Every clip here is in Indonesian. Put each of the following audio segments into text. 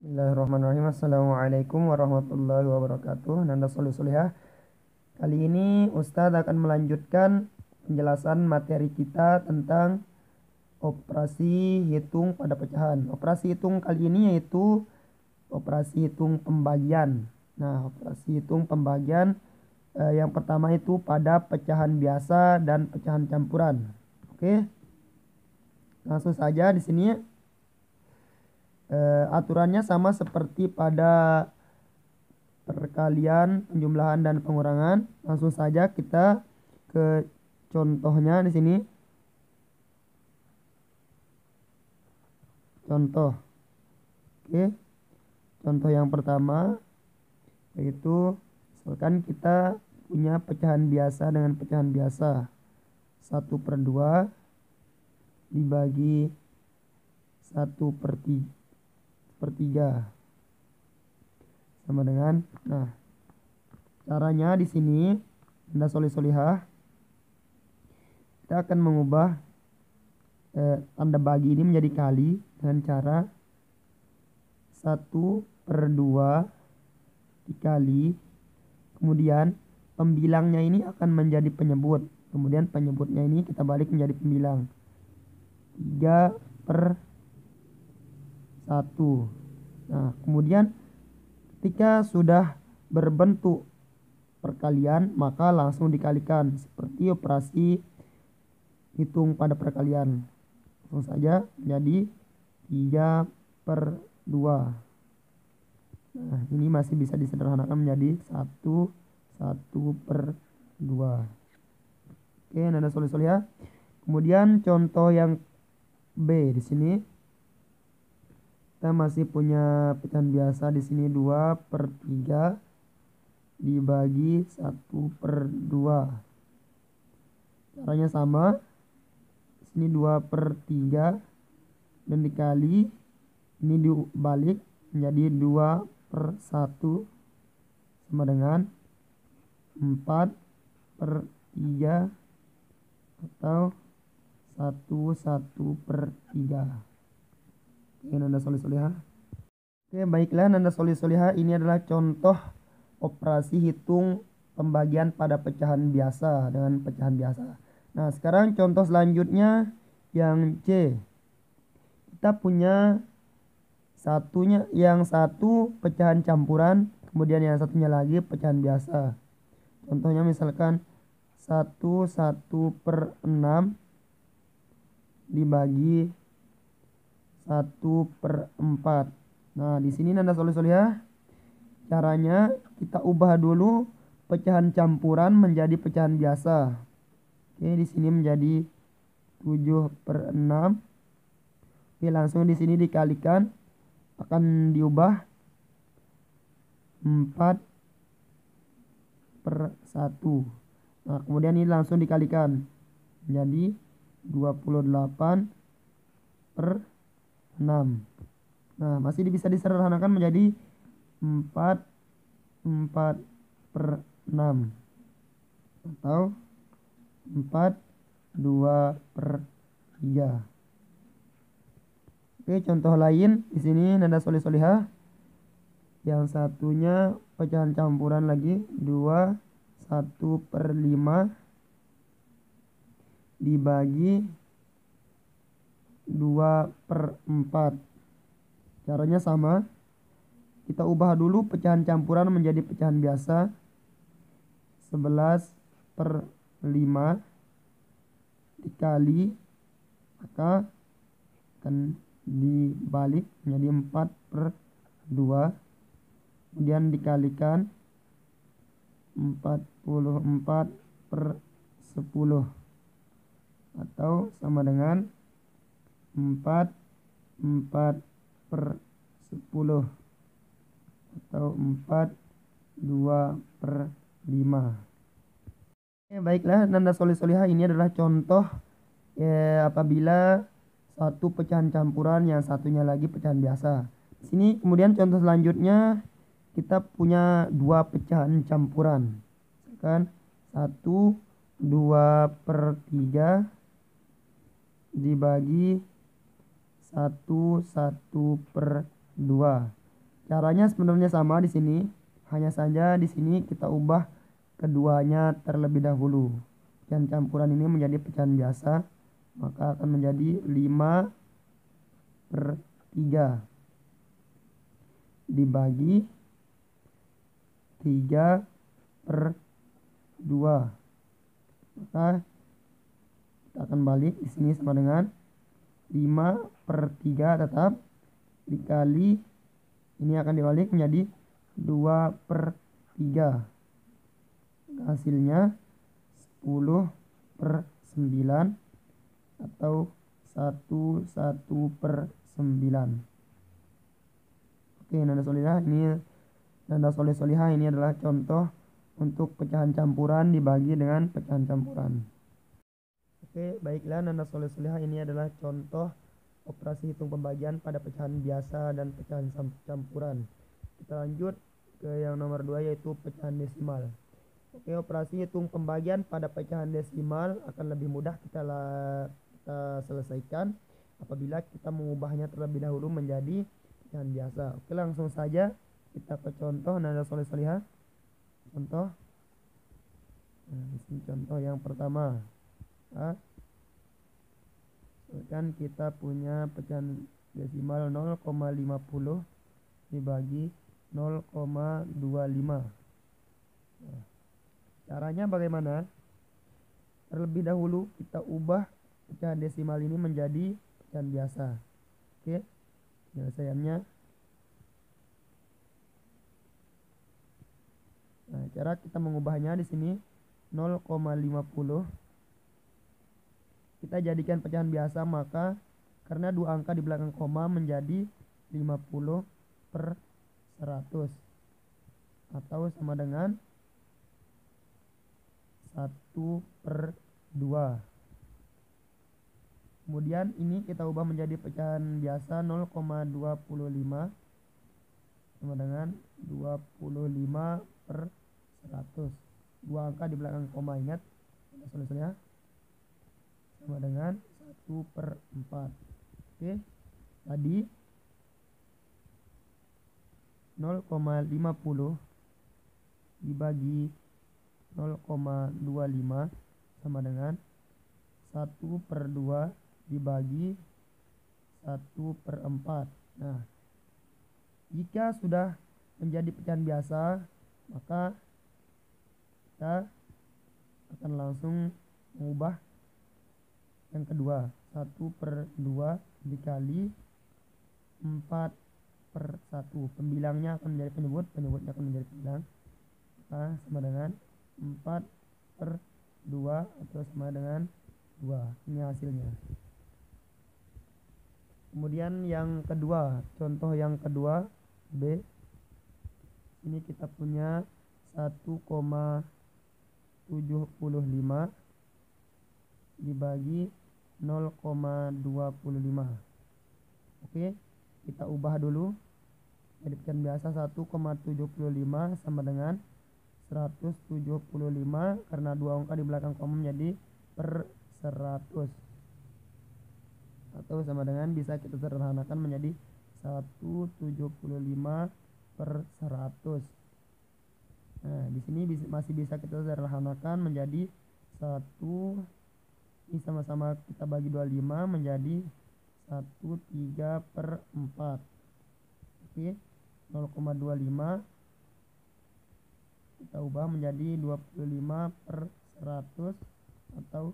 Bismillahirrahmanirrahim. Assalamualaikum warahmatullahi wabarakatuh. Nanda Solihah. Kali ini Ustadz akan melanjutkan penjelasan materi kita tentang operasi hitung pada pecahan. Operasi hitung kali ini yaitu operasi hitung pembagian. Nah, operasi hitung pembagian yang pertama itu pada pecahan biasa dan pecahan campuran. Oke. Langsung saja di sini. Aturannya sama seperti pada perkalian, penjumlahan dan pengurangan. Langsung saja kita ke contohnya di sini. Contoh. Oke. Contoh yang pertama yaitu misalkan kita punya pecahan biasa dengan pecahan biasa. 1/2 dibagi 1/3 sama dengan, nah caranya di sini Anda solihah kita akan mengubah tanda bagi ini menjadi kali dengan cara 1/2 dikali, kemudian pembilangnya ini akan menjadi penyebut, kemudian penyebutnya ini kita balik menjadi pembilang 3/1. Nah, kemudian ketika sudah berbentuk perkalian maka langsung dikalikan seperti operasi hitung pada perkalian. Langsung saja menjadi 3/2. Nah, ini masih bisa disederhanakan menjadi 1/2. Oke, Nanda solihah. Kemudian contoh yang B di sini. Kita masih punya pecahan biasa di sini 2/3 dibagi 1/2. Caranya sama. Di sini 2/3 dan dikali, ini dibalik menjadi 2/1 sama dengan 4/3 atau 1/3. Nanda solihah. Oke, baiklah Nanda solihah, ini adalah contoh operasi hitung pembagian pada pecahan biasa dengan pecahan biasa. Nah, sekarang contoh selanjutnya yang C. Kita punya yang satu pecahan campuran, kemudian yang satunya lagi pecahan biasa. Contohnya misalkan 1/6 dibagi 1/4. Nah, di sini Nanda solihah, caranya kita ubah dulu pecahan campuran menjadi pecahan biasa. Oke, di sini menjadi 7/6. Oke, langsung di sini dikalikan akan diubah 4/1. Nah, kemudian ini langsung dikalikan menjadi 28/6. Nah, masih bisa disederhanakan menjadi 4/6 atau 4/2/3. Oke, contoh lain di sini Nanda solihah. Yang satunya pecahan campuran lagi 1/5 dibagi 2/4. Caranya sama. Kita ubah dulu pecahan campuran menjadi pecahan biasa. 11/5 dikali, maka akan dibalik menjadi 4/2. Kemudian dikalikan 44/10 atau sama dengan 4/10 atau 4/2/5. Oke, baiklah Nanda solihah, ini adalah contoh apabila satu pecahan campuran yang satunya lagi pecahan biasa. Di sini kemudian contoh selanjutnya kita punya dua pecahan campuran. Misalkan 2/3 dibagi 1/2. Caranya sebenarnya sama di sini, hanya saja di sini kita ubah keduanya terlebih dahulu. Pecahan campuran ini menjadi pecahan biasa, maka akan menjadi 5/3 dibagi 3/2. Maka kita akan balik di sini sama dengan 5/3 tetap dikali ini akan dibalik menjadi 2/3. Hasilnya 10/9 atau 1/9. Oke, Nanda soleh solihah ini adalah contoh untuk pecahan campuran dibagi dengan pecahan campuran. Oke, baiklah, Nanda soleh solihah ini adalah contoh operasi hitung pembagian pada pecahan biasa dan pecahan campuran. Kita lanjut ke yang nomor 2 yaitu pecahan desimal. Oke, operasi hitung pembagian pada pecahan desimal akan lebih mudah kita selesaikan apabila kita mengubahnya terlebih dahulu menjadi pecahan biasa. Oke, langsung saja kita ke contoh Nanda soleh solihah. Contoh. Nah, di sini contoh yang pertama. Kan kita punya pecahan desimal 0,50 dibagi 0,25. Nah, caranya bagaimana? Terlebih dahulu kita ubah pecahan desimal ini menjadi pecahan biasa. Oke, penyelesaiannya. Nah, cara kita mengubahnya di sini 0,50 kita jadikan pecahan biasa, maka karena dua angka di belakang koma menjadi 50/100 atau sama dengan 1/2. Kemudian ini kita ubah menjadi pecahan biasa 0,25 sama dengan 25/100. Dua angka di belakang koma, ingat solusinya sama dengan 1/4. Oke, tadi 0,50 dibagi 0,25 sama dengan 1/2 dibagi 1/4. Nah, jika sudah menjadi pecahan biasa, maka kita akan langsung mengubah yang kedua, 1/2 dikali 4/1. Pembilangnya akan menjadi penyebutnya akan menjadi pembilang. Maka sama dengan 4/2 atau sama dengan 2. Ini hasilnya. Kemudian yang kedua, contoh yang kedua B. Ini kita punya 1,75 dibagi 0,25. Oke, kita ubah dulu jadi pecahan biasa. 1,75 sama dengan 175 karena dua angka di belakang koma menjadi per 100 atau sama dengan bisa kita sederhanakan menjadi 175/100. Nah, di sini masih bisa kita sederhanakan menjadi 1. Ini sama-sama kita bagi 25 menjadi 1/3/4. Oke, 0,25 kita ubah menjadi 25/100 atau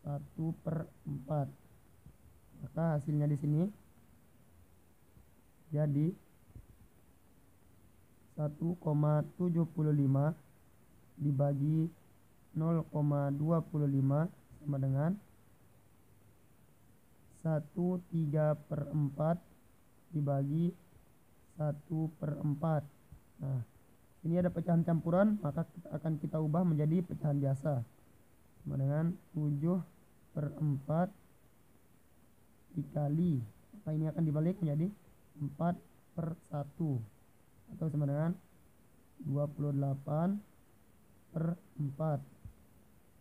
1/4. Maka hasilnya di sini jadi 1,75 dibagi 0,25 sama dengan 1/3/4 dibagi 1/4. Nah, ini ada pecahan campuran, maka akan kita ubah menjadi pecahan biasa sama dengan 7/4 dikali, maka ini akan dibalik menjadi 4/1 atau sama dengan 28/4.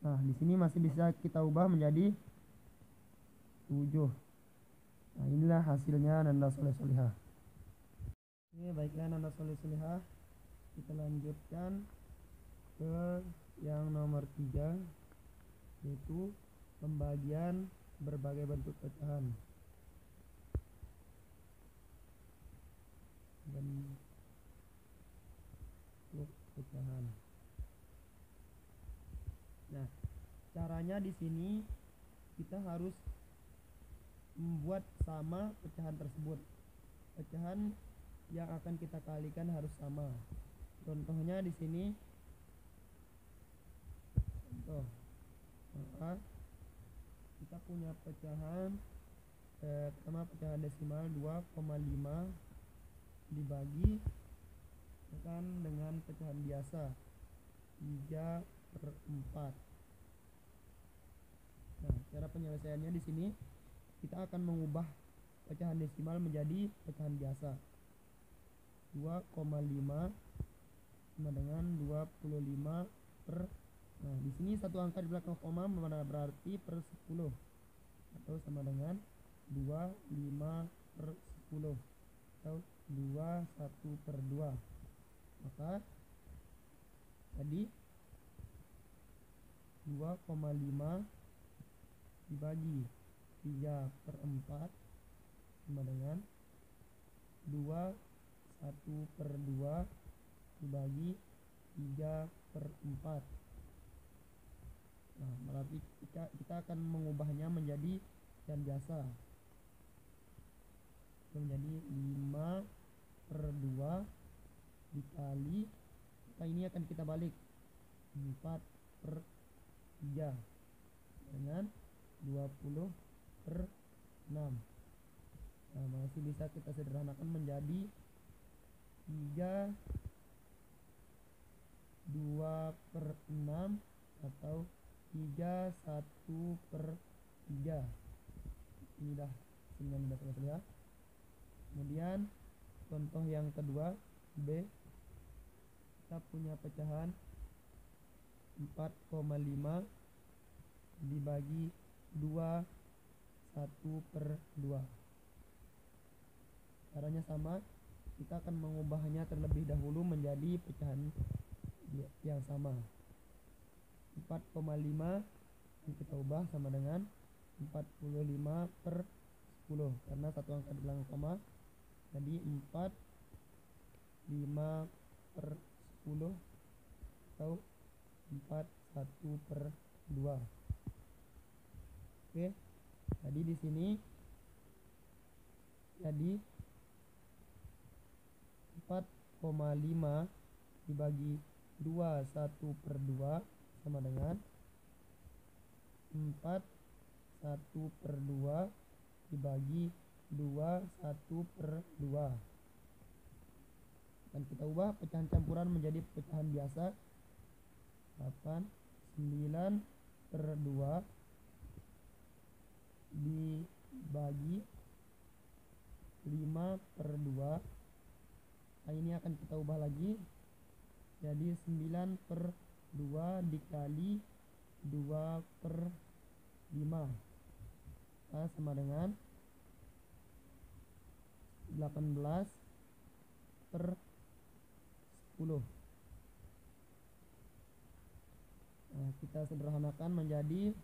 Nah, di sini masih bisa kita ubah menjadi 7. Nah, inilah hasilnya Nanda soleh solihah. Oke, baiklah Nanda Solihah, kita lanjutkan ke yang nomor 3, yaitu pembagian berbagai bentuk pecahan. Bentuk pecahan. Nah, caranya di sini kita harus membuat sama pecahan tersebut. Pecahan yang akan kita kalikan harus sama. Contohnya di sini, contoh maka kita punya pecahan pertama pecahan desimal 2,5 dibagi dengan pecahan biasa 3/4. Nah, cara penyelesaiannya di sini kita akan mengubah pecahan desimal menjadi pecahan biasa. 2,5 sama dengan 25 per. Nah, di sini satu angka di belakang koma berarti per 10 atau sama dengan 25 per 10 atau 21/2. Maka jadi 2,5 dibagi 3/4 sama dengan 21/2 dibagi 3/4. Nah, berarti kita akan mengubahnya menjadi pecahan biasa. Menjadi 5/2 dikali, nah ini akan kita balik 4/3 dengan 20/6. Nah, masih bisa kita sederhanakan menjadi 2/6 atau 1/3. Ini dah hasilnya sudah. Kemudian contoh yang kedua, B, kita punya pecahan 4,5 dibagi 2 1/2. Caranya sama, kita akan mengubahnya terlebih dahulu menjadi pecahan yang sama. 4,5 kita ubah sama dengan 45/10 karena satu angka di belakang koma, jadi 45/10 atau 41/2. Oke, jadi di sini jadi 4,5 dibagi 2 1/2 sama dengan 41/2 dibagi 2 1/2. Dan kita ubah pecahan campuran menjadi pecahan biasa. 9/2 dibagi 5/2. Nah, ini akan kita ubah lagi jadi 9/2 dikali 2/5. Nah, sama dengan 18/10. Nah, kita sederhanakan menjadi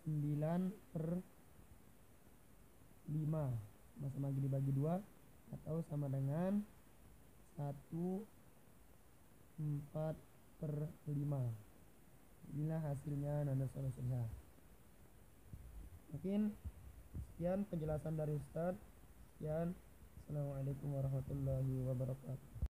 9/5 sama lagi dibagi 2 atau sama dengan 1/4/5. Inilah hasilnya Nanda Solihah. Mungkin sekian penjelasan dari Ustadz. Sekian. Assalamualaikum warahmatullahi wabarakatuh.